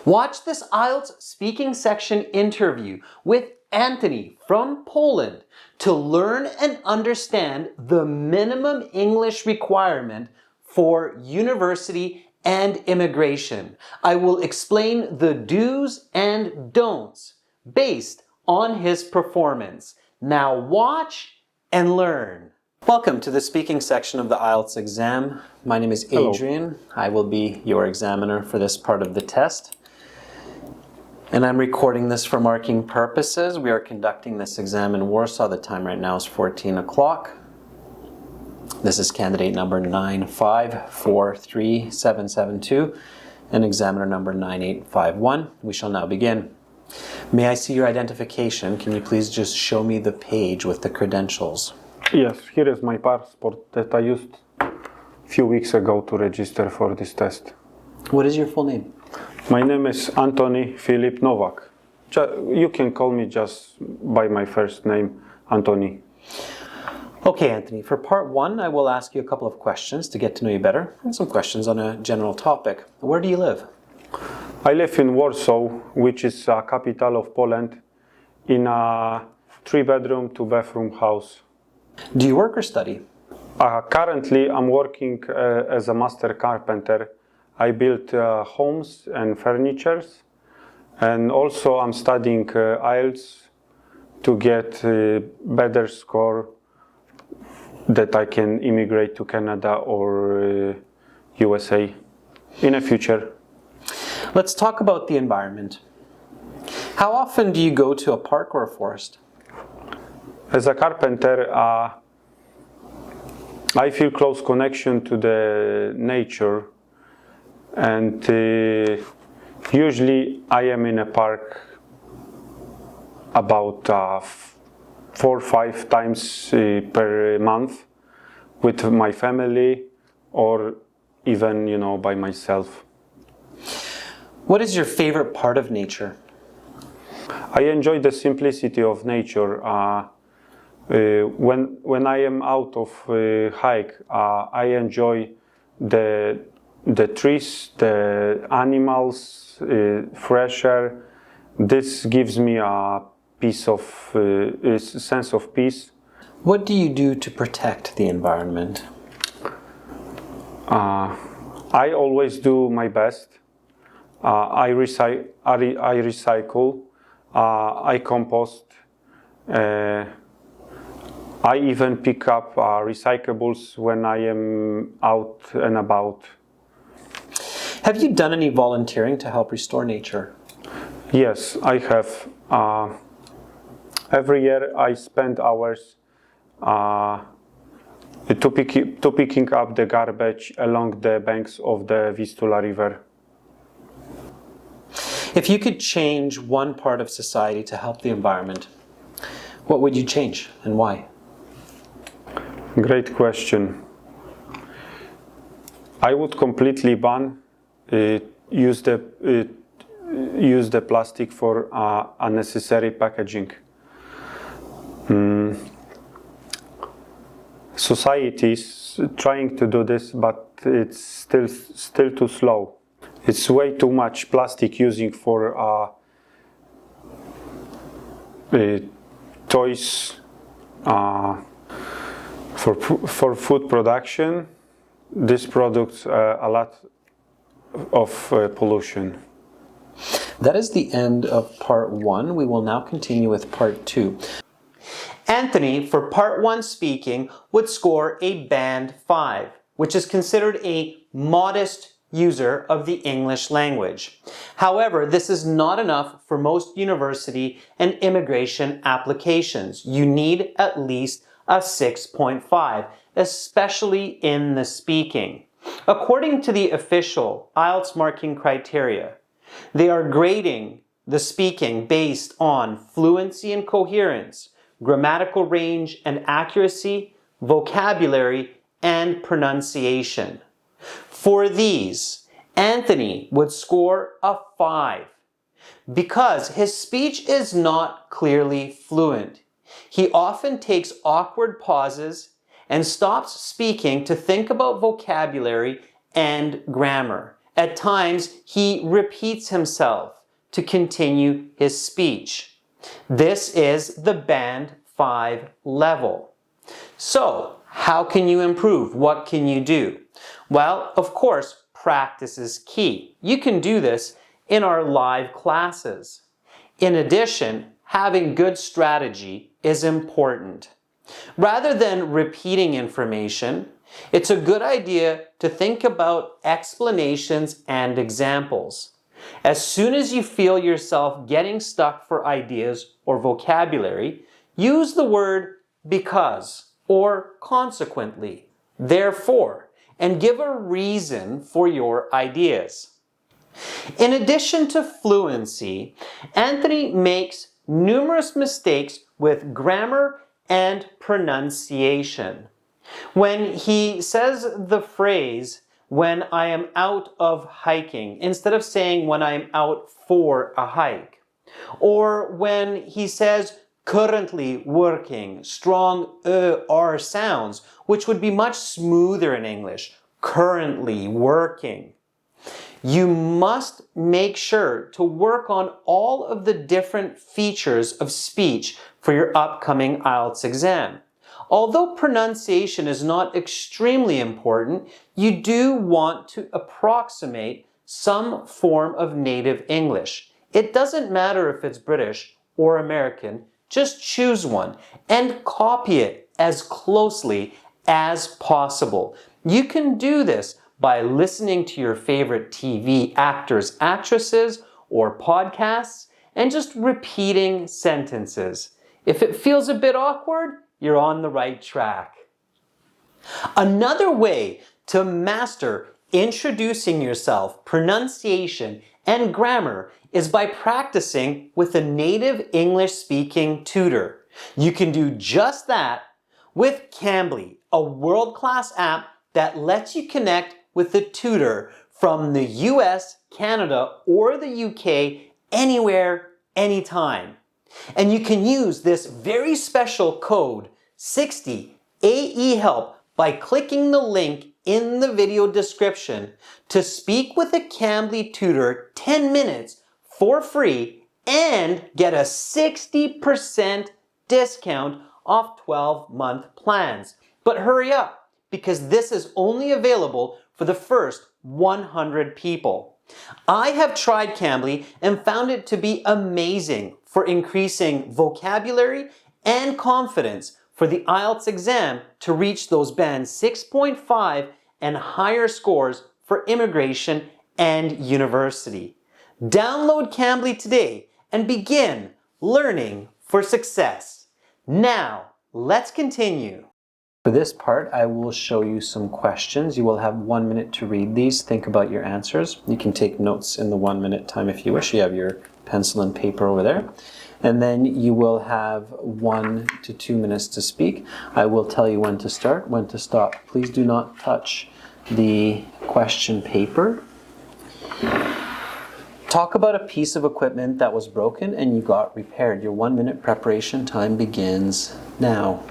Watch this IELTS speaking section interview with Anthony from Poland to learn and understand the minimum English requirement for university and immigration. I will explain the do's and don'ts based on his performance. Now watch and learn. Welcome to the speaking section of the IELTS exam. My name is Adrian. Hello. I will be your examiner for this part of the test. And I'm recording this for marking purposes. We are conducting this exam in Warsaw. The time right now is 14 o'clock. This is candidate number 9543772 and examiner number 9851. We shall now begin. May I see your identification? Can you please just show me the page with the credentials? Yes, here is my passport that I used a few weeks ago to register for this test. What is your full name? My name is Antony Filip Nowak. You can call me just by my first name, Antony. Okay, Anthony, for part one, I will ask you a couple of questions to get to know you better and some questions on a general topic. Where do you live? I live in Warsaw, which is a capital of Poland, in a 3-bedroom, 2-bathroom house. Do you work or study? Currently, I'm working as a master carpenter. I build homes and furnitures, and also I'm studying IELTS to get a better score that I can immigrate to Canada or USA in the future. Let's talk about the environment. How often do you go to a park or a forest? As a carpenter, I feel close connection to the nature, and usually I am in a park about 4 or 5 times per month with my family, or even, by myself. What is your favorite part of nature? I enjoy the simplicity of nature. When I am out of hike, I enjoy the trees, the animals, fresh air. This gives me a sense of peace. What do you do to protect the environment? I always do my best. I recycle. I compost. I even pick up recyclables when I am out and about. Have you done any volunteering to help restore nature? Yes, I have. Every year I spend hours to picking up the garbage along the banks of the Vistula River. If you could change one part of society to help the environment, what would you change and why? Great question. I would completely ban use the plastic for unnecessary packaging. Society is trying to do this, but it's still too slow. It's way too much plastic using for toys, for food production. This products a lot of pollution. That is the end of part one. We will now continue with part two. Anthony, for part one speaking, would score a band 5, which is considered a modest user of the English language. However, this is not enough for most university and immigration applications. You need at least a 6.5, especially in the speaking. According to the official IELTS marking criteria, they are grading the speaking based on fluency and coherence, grammatical range and accuracy, vocabulary, and pronunciation. For these, Anthony would score a 5 because his speech is not clearly fluent. He often takes awkward pauses and stops speaking to think about vocabulary and grammar. At times, he repeats himself to continue his speech. This is the Band 5 level. So, how can you improve? What can you do? Well, of course, practice is key. You can do this in our live classes. In addition, having good strategy is important. Rather than repeating information, it's a good idea to think about explanations and examples. As soon as you feel yourself getting stuck for ideas or vocabulary, use the word because or consequently, therefore, and give a reason for your ideas. In addition to fluency, Anthony makes numerous mistakes with grammar and pronunciation. When he says the phrase, when I am out of hiking, instead of saying when I am out for a hike, or when he says currently working, strong R sounds, which would be much smoother in English, currently working. You must make sure to work on all of the different features of speech for your upcoming IELTS exam. Although pronunciation is not extremely important, you do want to approximate some form of native English. It doesn't matter if it's British or American, just choose one and copy it as closely as possible. You can do this by listening to your favorite TV actors, actresses, or podcasts, and just repeating sentences. If it feels a bit awkward, you're on the right track. Another way to master introducing yourself, pronunciation, and grammar is by practicing with a native English-speaking tutor. You can do just that with Cambly, a world-class app that lets you connect with a tutor from the US, Canada, or the UK, anywhere, anytime. And you can use this very special code 60 AEHELP by clicking the link in the video description to speak with a Cambly tutor 10 minutes for free and get a 60% discount off 12-month plans. But hurry up, because this is only available for the first 100 people. I have tried Cambly and found it to be amazing for increasing vocabulary and confidence for the IELTS exam to reach those band 6.5 and higher scores for immigration and university. Download Cambly today and begin learning for success. Now, let's continue. For this part, I will show you some questions. You will have 1 minute to read these. Think about your answers. You can take notes in the 1 minute time if you wish. You have your pencil and paper over there. And then you will have 1 to 2 minutes to speak. I will tell you when to start, when to stop. Please do not touch the question paper. Talk about a piece of equipment that was broken and you got repaired. Your 1 minute preparation time begins now.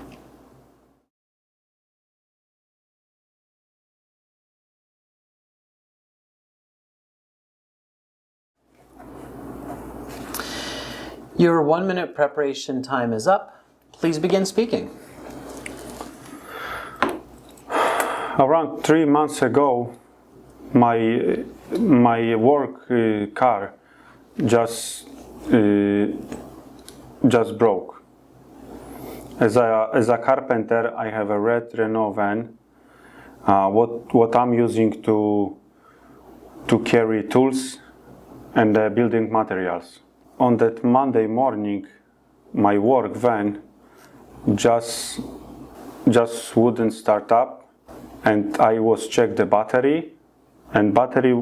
Your 1 minute preparation time is up. Please begin speaking. Around 3 months ago, my work car just broke. As a carpenter, I have a red Renault van. What I'm using to carry tools and building materials. On that Monday morning, my work van just wouldn't start up, and I was checked the battery, and battery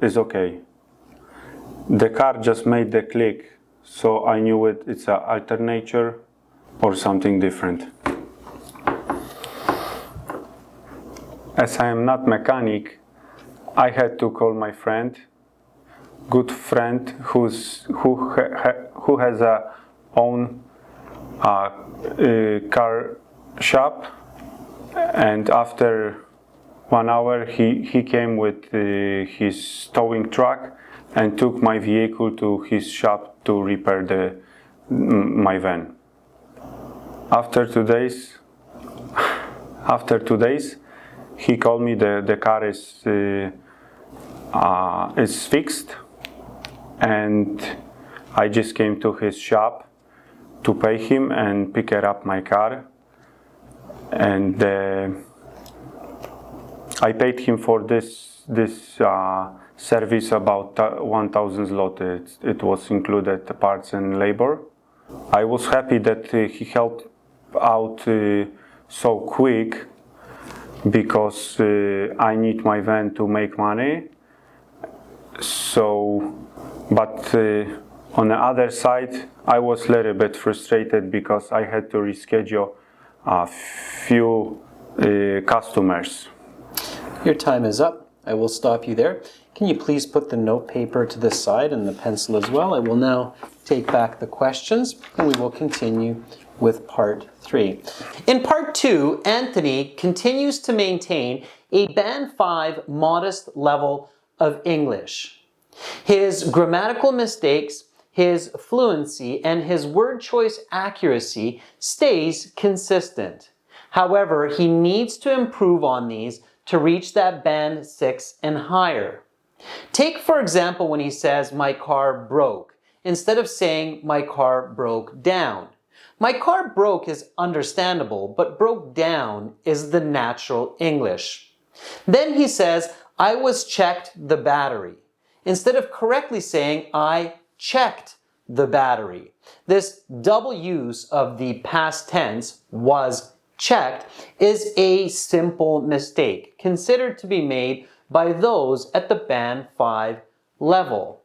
is okay. The car just made the click, so I knew it's an alternator or something different. As I am not mechanic, I had to call my friend, good friend who has a own car shop, and after 1 hour he came with his towing truck and took my vehicle to his shop to repair my van. After 2 days, he called me the car is fixed, and I just came to his shop to pay him and pick up my car, and I paid him for this service about 1,000 zloty. It was included the parts and labor. I was happy that he helped out so quick, because I need my van to make money. But on the other side, I was a little bit frustrated because I had to reschedule a few customers. Your time is up. I will stop you there. Can you please put the note paper to the side and the pencil as well? I will now take back the questions, and we will continue with part 3. In part 2, Anthony continues to maintain a band 5 modest level of English. His grammatical mistakes, his fluency, and his word choice accuracy stays consistent. However, he needs to improve on these to reach that band 6 and higher. Take, for example, when he says, "My car broke," instead of saying, "My car broke down." My car broke is understandable, but broke down is the natural English. Then he says, "I was checked the battery," instead of correctly saying, "I checked the battery." This double use of the past tense, was checked, is a simple mistake considered to be made by those at the band 5 level.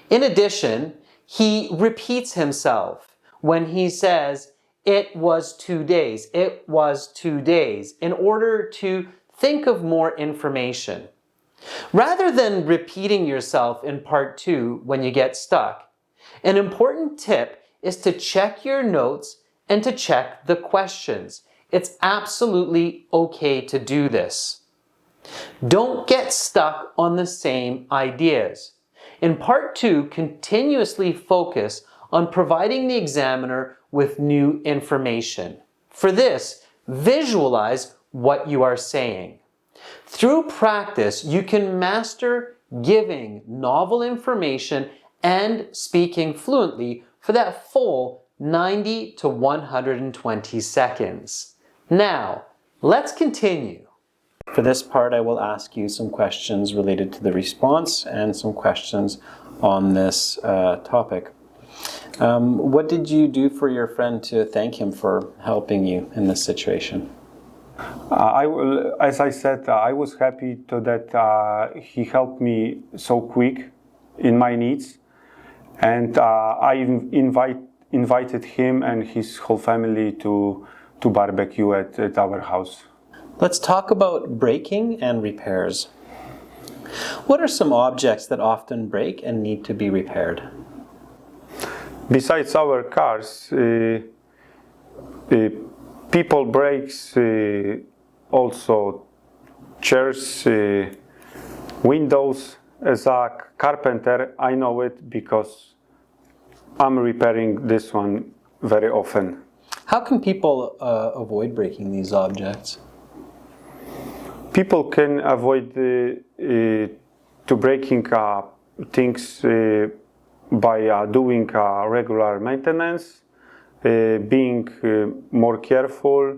In addition, he repeats himself when he says, "It was 2 days, it was 2 days," in order to think of more information. Rather than repeating yourself in part 2 when you get stuck, an important tip is to check your notes and to check the questions. It's absolutely okay to do this. Don't get stuck on the same ideas. In part 2, continuously focus on providing the examiner with new information. For this, visualize what you are saying. Through practice, you can master giving novel information and speaking fluently for that full 90 to 120 seconds. Now, let's continue. For this part, I will ask you some questions related to the response and some questions on this topic. What did you do for your friend to thank him for helping you in this situation? As I said, I was happy that he helped me so quick in my needs, and I invited him and his whole family to barbecue at our house. Let's talk about breaking and repairs. What are some objects that often break and need to be repaired? Besides our cars, people breaks also chairs, windows. As a carpenter, I know it because I'm repairing this one very often. How can people avoid breaking these objects? People can avoid to breaking things by doing regular maintenance, being more careful.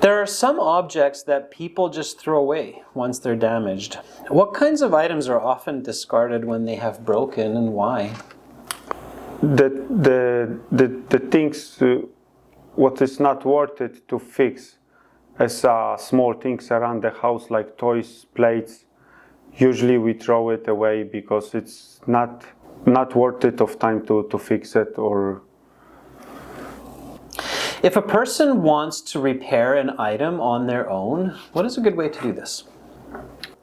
There are some objects that people just throw away once they're damaged. What kinds of items are often discarded when they have broken, and why? The things what is not worth it to fix, as small things around the house like toys, plates. Usually we throw it away because it's not worth it of time to fix it. Or if a person wants to repair an item on their own, what is a good way to do this?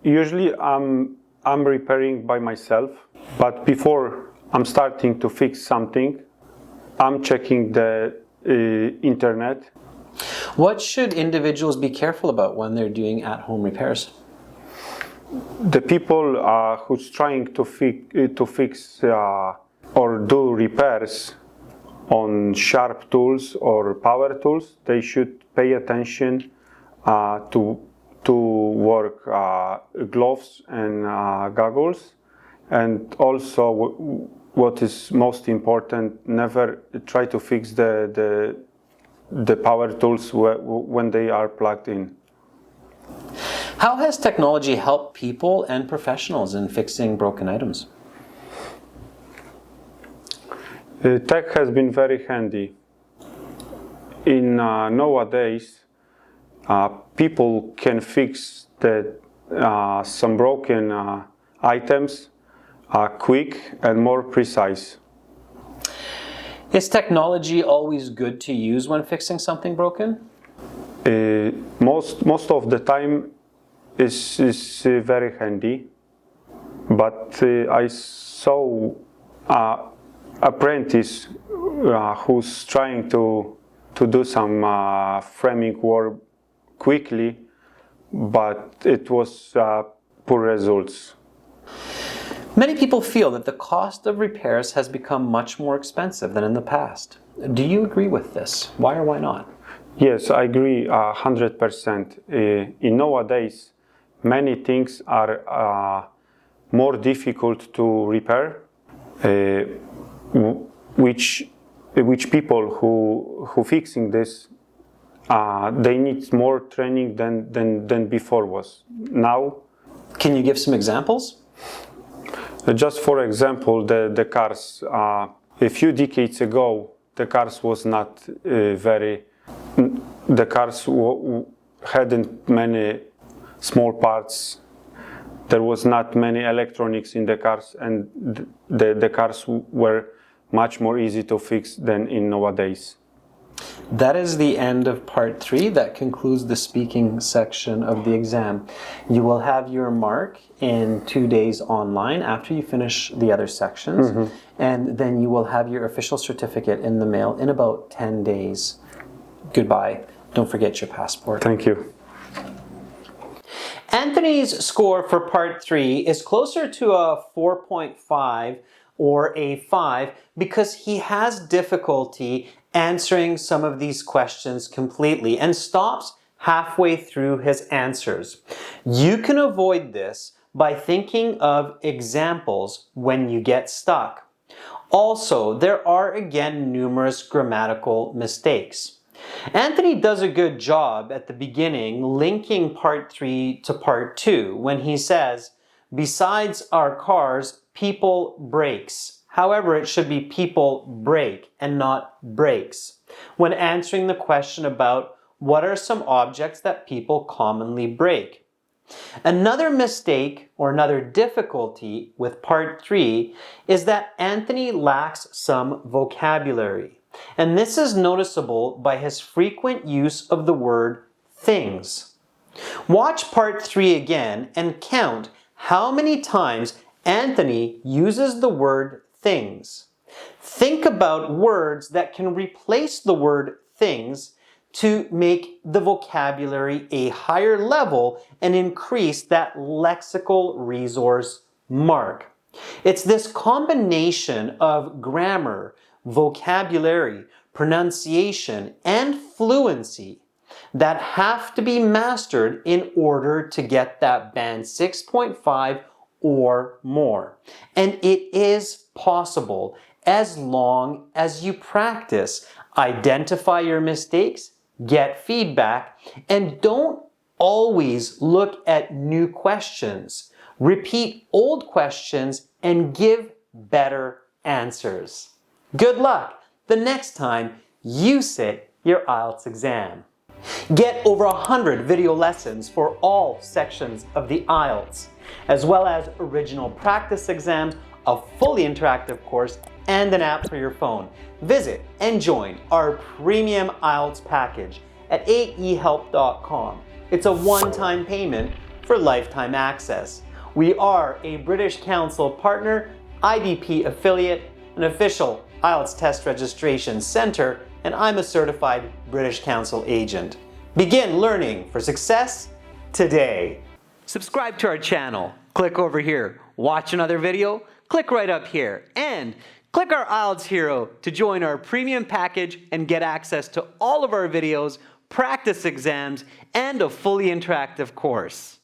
Usually I'm repairing by myself, but before I'm starting to fix something, I'm checking the internet. What should individuals be careful about when they're doing at-home repairs? The people who's trying to fix or do repairs on sharp tools or power tools, they should pay attention to work gloves and goggles, and also what is most important, never try to fix the power tools when they are plugged in. How has technology helped people and professionals in fixing broken items? Tech has been very handy. In nowadays, people can fix some broken items quick and more precise. Is technology always good to use when fixing something broken? Most of the time is very handy, but I saw apprentice who's trying to do some framing work quickly, but it was poor results. Many people feel that the cost of repairs has become much more expensive than in the past. Do you agree with this? Why or why not? Yes, I agree 100%. In nowadays, many things are more difficult to repair, which people who fixing this, they need more training than before was. Now, can you give some examples? Just for example, the cars. A few decades ago, the cars was not very. The cars hadn't many small parts. There was not many electronics in the cars, and the cars were much more easy to fix than in nowadays. That is the end of part 3. That concludes the speaking section of the exam. You will have your mark in 2 days online after you finish the other sections, and then you will have your official certificate in the mail in about 10 days. Goodbye. Don't forget your passport. Thank you. Anthony's score for part 3 is closer to a 4.5 or a 5 because he has difficulty answering some of these questions completely and stops halfway through his answers. You can avoid this by thinking of examples when you get stuck. Also, there are again numerous grammatical mistakes. Anthony does a good job at the beginning linking part 3 to part 2 when he says, besides our cars, people brakes. However, it should be people break and not brakes when answering the question about what are some objects that people commonly break. Another mistake or another difficulty with part 3 is that Anthony lacks some vocabulary. And this is noticeable by his frequent use of the word things. Watch part 3 again and count how many times Anthony uses the word things. Think about words that can replace the word things to make the vocabulary a higher level and increase that lexical resource mark. It's this combination of grammar, vocabulary, pronunciation, and fluency that have to be mastered in order to get that band 6.5 or more. And it is possible as long as you practice, identify your mistakes, get feedback, and don't always look at new questions. Repeat old questions and give better answers. Good luck the next time you sit your IELTS exam. Get over 100 video lessons for all sections of the IELTS, as well as original practice exams, a fully interactive course, and an app for your phone. Visit and join our premium IELTS package at aehelp.com. It's a one-time payment for lifetime access. We are a British Council partner, IDP affiliate, an official IELTS test registration center, and I'm a certified British Council agent. Begin learning for success today. Subscribe to our channel. Click over here. Watch another video. Click right up here. And click our IELTS Hero to join our premium package and get access to all of our videos, practice exams, and a fully interactive course.